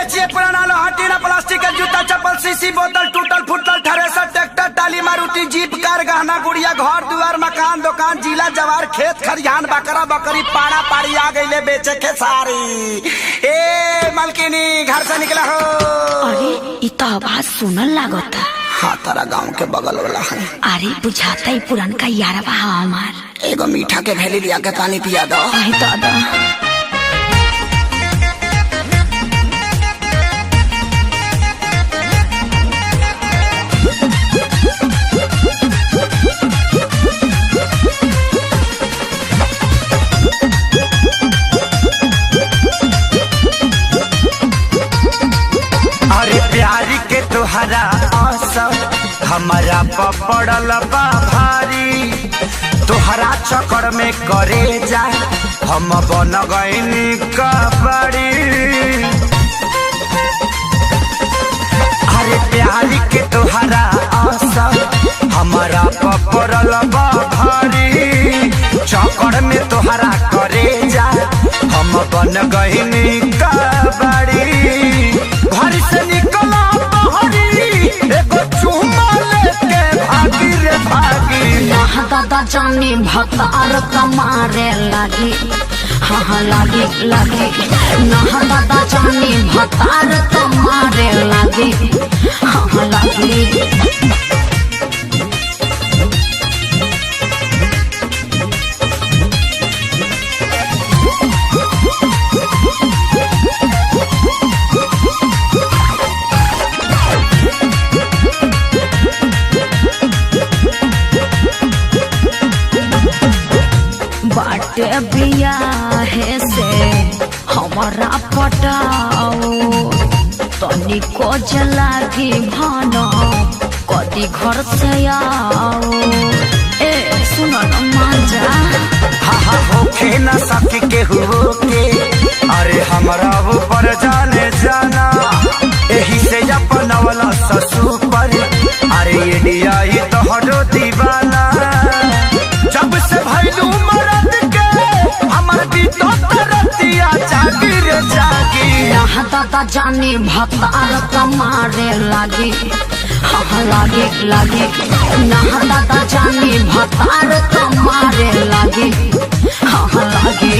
देखिए पुराना लोहा टीना प्लास्टिक का जूता चप्पल सीसी बोतल टूटल फुटल थ्रेसर ट्रैक्टर टाली मारुति जीप कार गहना गुड़िया घर दुआर मकान दुकान जिला जवार खेत खरियान बकरा बकरी पाड़ा पाड़ी आ गई बेचे के सारी। ए मालकिनी घर से निकला हो। अरे इ तो आवाज सुनल लागता। हाँ तारा गाँव के बगल वाला है। अरे बुझाता ही पुरनका यारवा हमार। एगो मीठा के भेली लिया के पानी पिया दो। दादा तुहरा आसम हमारा पपड़ल बा भारी तुहरा चक्कर में करे जा हम बन गईनी कबड़ी। अरे प्यारी के तुहरा आसम हमारा पपड़ल बा भारी चक्कर में तुहरा करे जा हम बन गईनी कबड़ी। घर से निकला दादा जानी भतार कमारे लागी। हाँ लागी लागी ना दादा जानी भतार कमारे लागी। हाँ लागी बाटे बियाहे से हमारा पटाओ तनी को जलागी भानो कदी घर से आओ। ए सुनो न मांजा हाँ होके न सके के होके अरे हमारा ऊपर जाने जाना यही से अपना वाला ससुर पर अरे ये दिया ये तो हटो दीवाना जब से भैलू मरद के हमर भी तो तरतिया जागी रे जागी। यहाँ दादा जानी भतार कमारे लागी। हाँ लागी लागी ना दादा जानी भतार कमारे लागी। हाँ लागी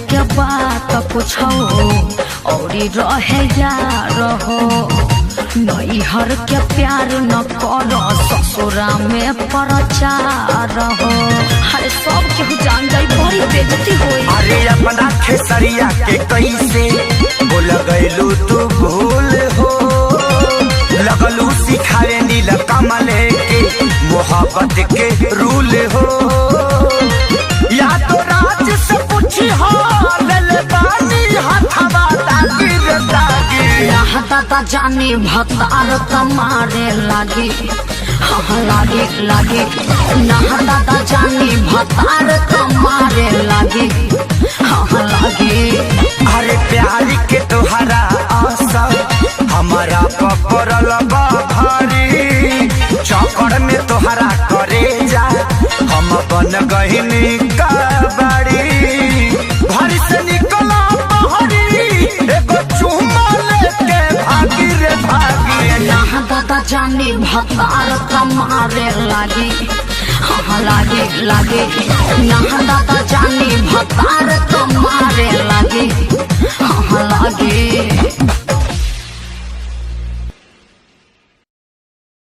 के बात पूछो और रहे यार हो नैहर के प्यार न करो ससुरा में प्रचार हो। अरे सब केहू जान जाई बड़ी बेइज्जती होई। अरे अपना खेसरिया के कैसे बोल गइलू तू भूल हो लगलू सिखाए नील कमले के मोहब्बत के रूल हो या तो राज से पूछी हो ले बानी हथवा दागी रे दागी। यहाँ दादा जानी भतार कमारे लागी। हाँ लागी लागी ना दादा जानी भतार कमारे लागी। हाँ लागी अरे प्यारी के तुहरा आशा हमारा पपड़ल बा भारी चक्कर में तुहरा करे जा हम बन गईनी कबड़ी। घर से निकला बहरी एगो चुम्मा लेके भागी रे भागी। यहाँ दादा जानी भतार कमारे लागी। हाँ लागी लागी यहाँ दादा जानी